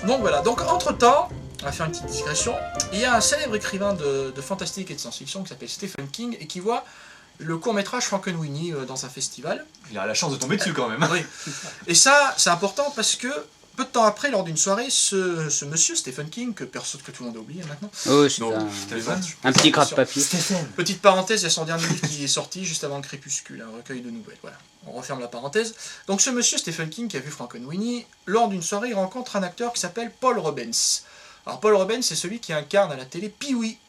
Donc voilà, donc entre-temps, on va faire une petite digression, il y a un célèbre écrivain de fantastique et de science-fiction qui s'appelle Stephen King et qui voit le court-métrage Frankenweenie dans un festival. Il a la chance de tomber dessus quand même. Oui. Et ça, c'est important parce que peu de temps après, lors d'une soirée, ce monsieur Stephen King, que tout le monde a oublié maintenant. Oh, c'est Donc, un petit gratte-papier. Petite parenthèse, il y a son dernier livre qui est sorti juste avant le Crépuscule, un recueil de nouvelles. Voilà, on referme la parenthèse. Donc ce monsieur Stephen King qui a vu Frankenweenie, lors d'une soirée, il rencontre un acteur qui s'appelle Paul Rubens. Alors Paul Rubens, c'est celui qui incarne à la télé Pee-wee.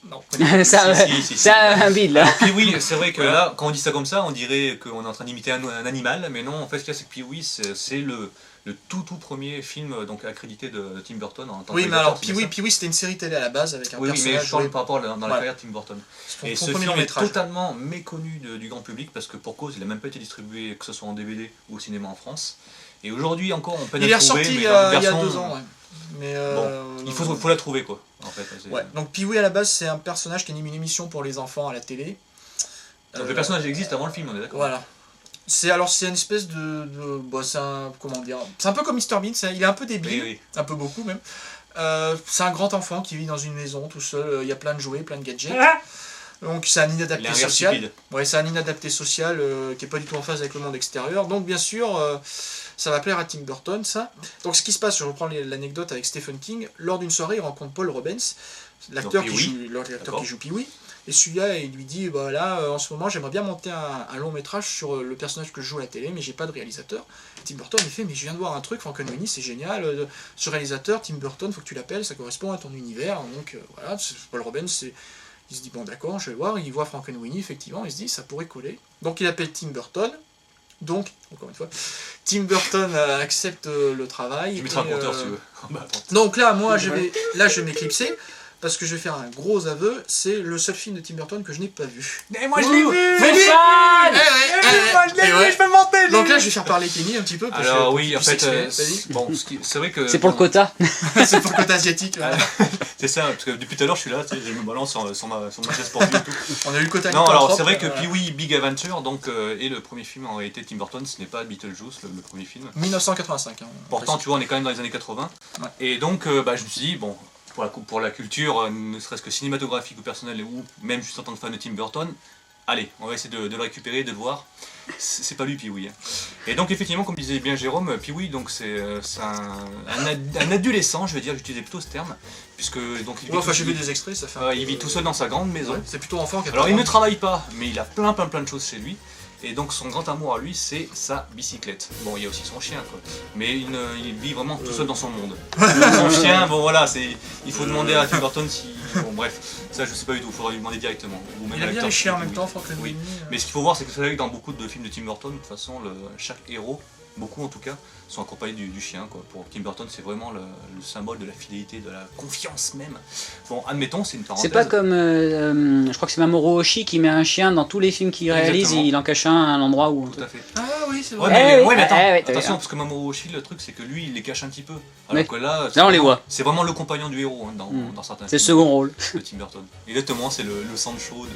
Non. C'est un bide là. Pee-wee, c'est vrai que là, quand on dit ça comme ça, on dirait qu'on est en train d'imiter un animal, mais non, en fait, ce qu'il y a, c'est que Pee-wee, c'est le tout premier film donc accrédité de Tim Burton en tant que oui, mais alors Pee-wee, c'était une série télé à la base avec un personnage. Oui, mais je parle par rapport dans la carrière de Tim Burton. Et ce film est métrage. totalement méconnu du grand public parce que pour cause, il n'a même pas été distribué, que ce soit en DVD ou au cinéma en France. Et aujourd'hui encore, on peut il est ressorti il y a 2 ans. Ouais. Mais il faut la trouver quoi. En fait, ouais. Donc Pee-wee à la base, c'est un personnage qui anime une émission pour les enfants à la télé. Donc le personnage existe avant le film, on est d'accord. Voilà. C'est une espèce c'est un peu comme Mr Bean, il est un peu débile, oui. Un peu beaucoup même. C'est un grand enfant qui vit dans une maison tout seul, il y a plein de jouets, plein de gadgets. Donc c'est un inadapté social. Ouais, c'est un inadapté social qui est pas du tout en phase avec le monde extérieur. Donc bien sûr, ça va plaire à Tim Burton, ça. Donc ce qui se passe, je reprends l'anecdote avec Stephen King, lors d'une soirée, il rencontre Paul Rubens, l'acteur qui joue Pee-wee. Et celui-là, il lui dit, bah là, en ce moment, j'aimerais bien monter un long métrage sur le personnage que je joue à la télé, mais j'ai pas de réalisateur. Tim Burton, il fait, mais je viens de voir un truc, Frankenweenie, c'est génial. Ce réalisateur, Tim Burton, faut que tu l'appelles, ça correspond à ton univers. Donc voilà, Paul Rubens, il se dit, bon d'accord, je vais voir. Il voit Frankenweenie, effectivement, il se dit, ça pourrait coller. Donc il appelle Tim Burton. Donc, encore une fois, Tim Burton accepte le travail. Je mettrai un compteur si tu veux. Donc là, moi, je vais m'éclipser. Parce que je vais faire un gros aveu, c'est le seul film de Tim Burton que je n'ai pas vu. Mais moi je l'ai vu. Je peux monter. Donc là je vais faire parler Kenny un petit peu. Alors oui, en fait, bon, c'est vrai que... C'est pour le quota. C'est pour le quota asiatique. C'est ça, parce que depuis tout à l'heure je suis là, je me balance sur ma chaise sportive et tout. On a eu le quota. Non, alors c'est vrai que Pee-wee Big Adventure donc, est le premier film en réalité de Tim Burton, ce n'est pas Beetlejuice, le premier film. 1985. Pourtant tu vois, on est quand même dans les années 80. Et donc je me suis dit, bon... Pour la culture, ne serait-ce que cinématographique ou personnelle, ou même juste en tant que fan de Tim Burton, allez, on va essayer de le récupérer, de le voir. C'est pas lui, Pee-wee. Et donc effectivement, comme disait bien Jérôme, Pee-wee, donc c'est un adolescent, je vais dire, j'utilisais plutôt ce terme, puisque donc j'ai vu des extraits, ça fait. Il vit tout seul dans sa grande maison. Ouais, c'est plutôt enfant. Alors il ne travaille pas, mais il a plein de choses chez lui. Et donc son grand amour à lui, c'est sa bicyclette. Bon, il y a aussi son chien, quoi. Mais il vit vraiment tout seul dans son monde. Son chien, bon voilà, il faut demander à Tim Burton si... Bon bref, ça je sais pas du tout, il faudra lui demander directement. Ou même il a bien les chiens en même temps, Frankenweenie. Oui. Mais ce qu'il faut voir, c'est que c'est vrai que dans beaucoup de films de Tim Burton, de toute façon, chaque héros, beaucoup en tout cas, sont accompagnés du chien, quoi. Pour Tim Burton, c'est vraiment le symbole de la fidélité, de la confiance même. Bon, admettons, c'est une parenthèse. C'est pas comme, je crois que c'est Mamoru Oshii qui met un chien dans tous les films qu'il réalise, il en cache un l'endroit où... Tout à fait. Ah oui, c'est vrai. Ouais, mais attends, attention, parce que Mamoru Oshii, le truc, c'est que lui, il les cache un petit peu. Alors que là on les voit. C'est vraiment le compagnon du héros, hein, dans certains films. C'est le second rôle. De Tim Burton. Exactement, c'est le Sancho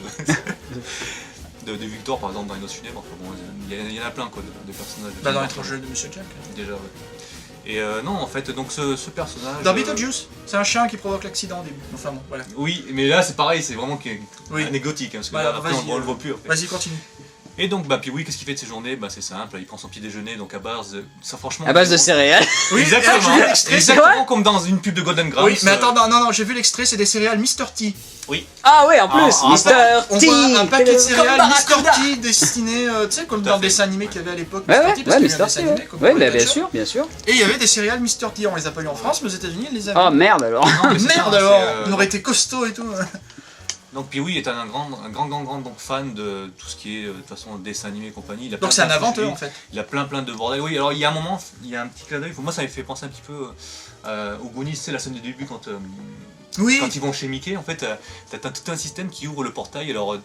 de Victor, par exemple, dans Les Noces funèbres. Enfin, bon, il y en a plein, quoi, de personnages. Dans l'étranger de Monsieur Jack. Déjà, ouais. Et non, en fait, donc ce personnage... Dans Beetlejuice, c'est un chien qui provoque l'accident au début. Enfin bon, voilà. Oui, mais là, c'est pareil, c'est vraiment anecdotique, hein, parce que là, après, on le voit plus. En fait. Vas-y, continue. Et donc, Pee-wee, qu'est-ce qu'il fait de ses journées? C'est simple, il prend son petit déjeuner, donc à base de céréales. Oui, exactement. Exactement comme dans une pub de Golden Grams. Oui, mais attends, non, j'ai vu l'extrait, c'est des céréales Mr. T. Oui. Ah ouais, en plus, Mr. T. On voit un paquet de céréales Mr. T destiné, tu sais, comme dans le dessin animé qu'il y avait à l'époque. Ouais, Mr. T. Ouais, bien sûr. Et il y avait des céréales Mr. T, on les a pas eu en France, mais aux États-Unis, ils les avaient. Oh merde alors. Merde alors, on aurait été costaud et tout. Donc Pee-wee est un grand donc, fan de tout ce qui est de toute façon dessin animé et compagnie. Donc c'est un inventeur en fait. Il a plein de bordel. Oui, alors il y a un moment, il y a un petit clin d'œil. Moi ça m'a fait penser un petit peu au Goonies, c'est la scène du début quand ils vont chez Mickey, en fait, t'as tout un système qui ouvre le portail. Alors donc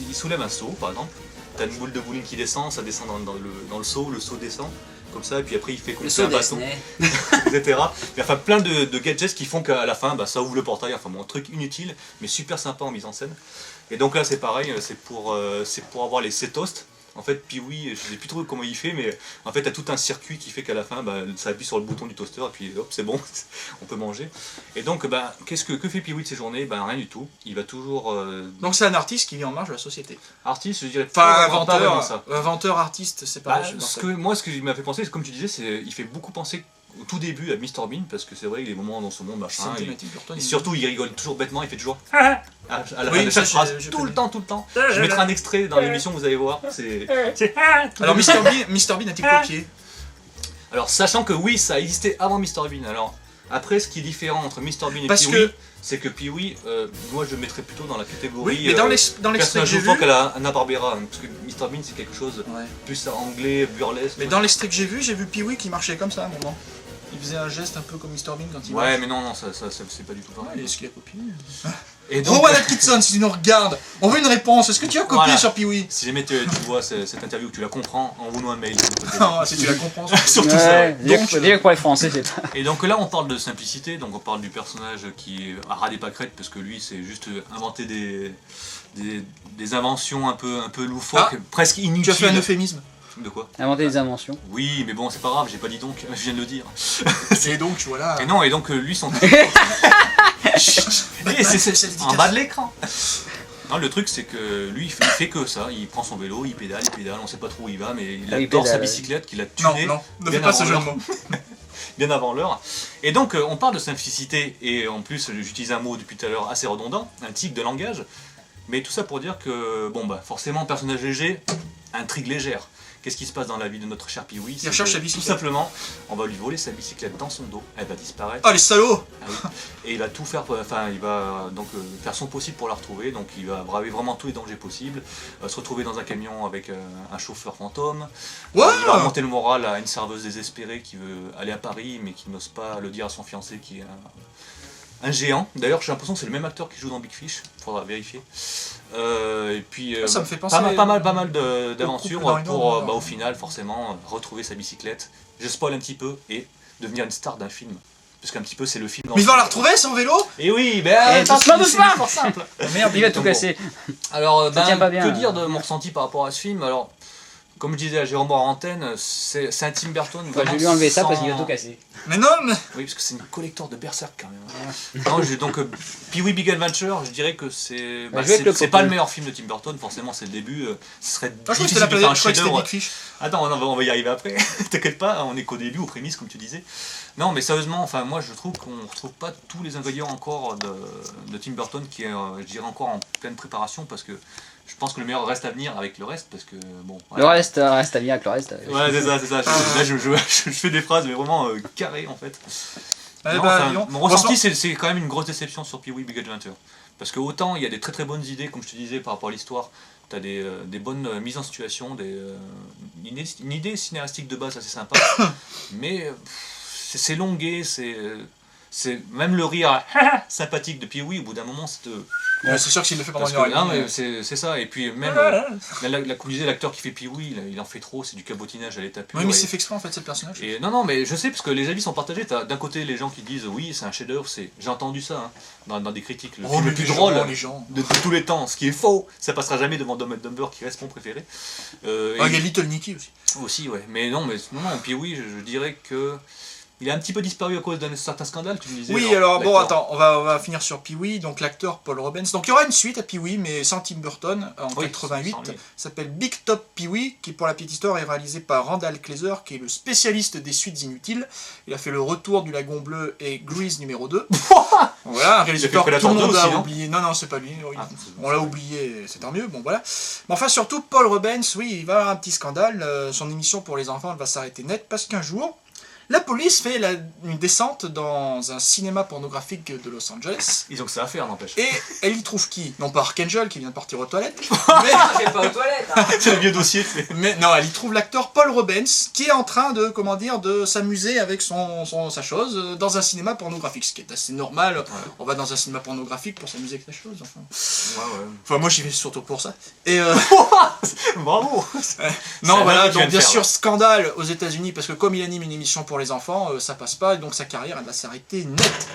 il soulève un seau par exemple. T'as une boule de bowling qui descend, ça descend dans le seau descend. Comme ça, et puis après il fait comme ça un bâton, etc. Il y a plein de gadgets qui font qu'à la fin ça ouvre le portail, enfin bon, un truc inutile mais super sympa en mise en scène. Et donc là c'est pareil, c'est pour avoir les C-Toast. En fait, Pee-wee, je sais plus trop comment il fait, mais en fait, t'as tout un circuit qui fait qu'à la fin, ça appuie sur le bouton du toaster et puis hop, c'est bon, on peut manger. Et donc, que fait Pee-wee de ses journées? Rien du tout. Il va toujours. Donc c'est un artiste qui vit en marge de la société. Artiste, je dirais. Enfin, inventeur, artiste, c'est pas. Ce que m'a fait penser, comme tu disais, il fait beaucoup penser au tout début à Mr Bean, parce que c'est vrai, il y a des moments dans ce monde, machin. Et surtout, il rigole toujours bêtement, il fait toujours. À la fin de chaque phrase, tout le temps. Je mettrai un extrait dans l'émission, vous allez voir. Alors, Mr Bean a-t-il copié? Alors, sachant que oui, ça existait avant Mr Bean. Alors, après, ce qui est différent entre Mr Bean et Pee-wee, c'est que Pee-wee, moi je le mettrais plutôt dans la catégorie. Oui, mais dans l'extrait que j'ai vu. À Anna Barbera, parce que Mr Bean c'est quelque chose plus anglais, burlesque. Mais dans l'extrait que j'ai vu Pee-wee qui marchait comme ça à un moment. Il faisait un geste un peu comme Mr Bean quand il marche. Ouais, mais non, ça c'est pas du tout pareil. Est-ce qu'il a copié? Et donc... Rowan Atkinson, si tu nous regardes, on veut une réponse. Est-ce que tu as copié sur Pee-wee? Si jamais tu vois cette interview, que tu la comprends, envoie-nous un mail. Si tu la comprends, surtout ça. Donc, dire que pour les Français, c'est pas. Et donc là, on parle de simplicité, donc on parle du personnage qui a ras des pâquerettes, parce que lui, c'est juste inventer des inventions un peu loufoques, presque inutiles. Tu as fait un euphémisme? De quoi? Inventer des inventions. Oui, mais bon, c'est pas grave, j'ai pas dit donc, je viens de le dire. Et donc, voilà. Et donc, lui, son. C'est en bas de l'écran. Non, le truc, c'est que lui, il fait que ça. Il prend son vélo, il pédale, on sait pas trop où il va, mais il adore sa bicyclette qu'il a tunée. Non, ne fais pas ce jeu de mots. Bien avant l'heure. Et donc, on parle de simplicité, et en plus, j'utilise un mot depuis tout à l'heure assez redondant, un tic de langage. Mais tout ça pour dire que, forcément, personnage léger, intrigue légère. Qu'est-ce qui se passe dans la vie de notre cher Pee-wee? Il recherche sa bicyclette. Tout simplement, on va lui voler sa bicyclette dans son dos, elle va disparaître. Oh les salauds! Et il va tout faire, il va donc faire son possible pour la retrouver, donc il va braver vraiment tous les dangers possibles, se retrouver dans un camion avec un chauffeur fantôme, il va remonter le moral à une serveuse désespérée qui veut aller à Paris mais qui n'ose pas le dire à son fiancé qui est un géant. D'ailleurs, j'ai l'impression que c'est le même acteur qui joue dans Big Fish, faudra vérifier. Et puis ça me fait penser pas mal d'aventures pour au final forcément retrouver sa bicyclette. Je spoil un petit peu et devenir une star d'un film. Parce qu'un petit peu c'est le film. Mais il va la retrouver son vélo? Et oui, doucement. Simple. Merde, il va tout casser. Alors, que dire de mon ressenti par rapport à ce film? Alors, comme je disais à Jérôme en antenne, c'est un Tim Burton. Je vais lui enlever ça parce qu'il va tout casser. Mais non, mais... Oui, parce que c'est une collector de Berserk quand même. Non, donc Pee-wee Big Adventure, je dirais que c'est pas le meilleur film de Tim Burton, forcément c'est le début. Ce serait difficile de faire un chef-d'œuvre. Attends, on va y arriver après. T'inquiète pas, on est qu'au début, aux prémices comme tu disais. Non, mais sérieusement, moi je trouve qu'on ne retrouve pas tous les ingrédients encore de Tim Burton qui est, je dirais, encore en pleine préparation parce que je pense que le meilleur reste à venir avec le reste parce que bon. Voilà. Le reste à venir avec le reste. Ouais, c'est ça. Là, je fais des phrases mais vraiment carrées en fait. Mon ressenti, c'est quand même une grosse déception sur Pee-wee Big Adventure. Parce que autant il y a des très très bonnes idées, comme je te disais par rapport à l'histoire, tu as des bonnes mises en situation, une idée cinéastique de base assez sympa, mais c'est longué, c'est même le rire sympathique de Pee-wee, au bout d'un moment, c'est sûr que s'il le fait pendant une heure. Non, mais c'est ça, et puis même, comme disait l'acteur qui fait Pee-wee, il en fait trop, c'est du cabotinage à l'état pur. Oui, mais c'est fait exprès en fait, c'est le personnage. Et, non, mais je sais, parce que les avis sont partagés. T'as d'un côté les gens qui disent oui, c'est un chef-d'œuvre, j'ai entendu ça dans des critiques, le film le plus drôle de tous les temps, ce qui est faux, ça passera jamais devant Dumb and Dumber qui reste mon préféré. Il y a Little Nicky aussi. Aussi, ouais, mais non, Pee-wee, je dirais que. Il a un petit peu disparu à cause d'un certain scandale, tu me disais. Oui, alors bon, attends, on va finir sur Pee-wee, donc l'acteur Paul Robbins. Donc il y aura une suite à Pee-wee, mais sans Tim Burton, en 88. Ça s'appelle Big Top Pee-wee, qui pour la petite histoire est réalisé par Randall Kleiser, qui est le spécialiste des suites inutiles. Il a fait Le Retour du Lagon Bleu et Grease numéro 2. Voilà, un réalisateur que tout le monde a oublié. Non, c'est pas lui. On l'a oublié, c'est tant mieux, bon voilà. Mais enfin, surtout, Paul Robbins, oui, il va avoir un petit scandale. Son émission pour les enfants, elle va s'arrêter net, parce qu'un jour, la police fait une descente dans un cinéma pornographique de Los Angeles. Ils ont que ça à faire, n'empêche. Et elle y trouve qui? Non pas Archangel qui vient de partir aux toilettes. Mais c'est pas aux toilettes. Hein. C'est le vieux dossier. Mais non, elle y trouve l'acteur Paul Robbins qui est en train de s'amuser avec sa chose dans un cinéma pornographique, ce qui est assez normal. Ouais. On va dans un cinéma pornographique pour s'amuser avec sa chose. Enfin, moi j'y vais surtout pour ça. Et bravo. Non, voilà. Donc bien sûr scandale aux États-Unis parce que comme il anime une émission pour pour les enfants, ça passe pas, et donc sa carrière elle va s'arrêter net.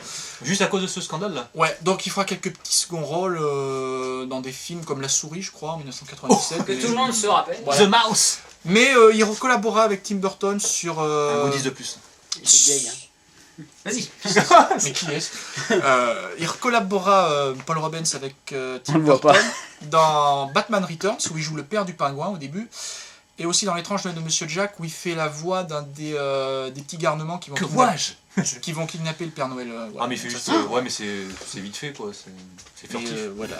Juste à cause de ce scandale-là. Ouais, donc il fera quelques petits seconds rôles dans des films comme La Souris, je crois, en 1997. Que tout le monde se rappelle. Voilà. The Mouse. Mais il collabora avec Tim Burton sur... Un goodies de plus. Il est gay, hein. Vas-y. Mais qui est-ce il collabora Paul Rubens avec Tim Burton dans Batman Returns, où il joue le père du pingouin au début. Et aussi dans L'étrange Noël de Monsieur Jack, où il fait la voix d'un des petits garnements qui vont kidnapper le Père Noël. Voilà. Ah mais il fait juste... ouais mais c'est vite fait quoi, c'est furtif. Voilà.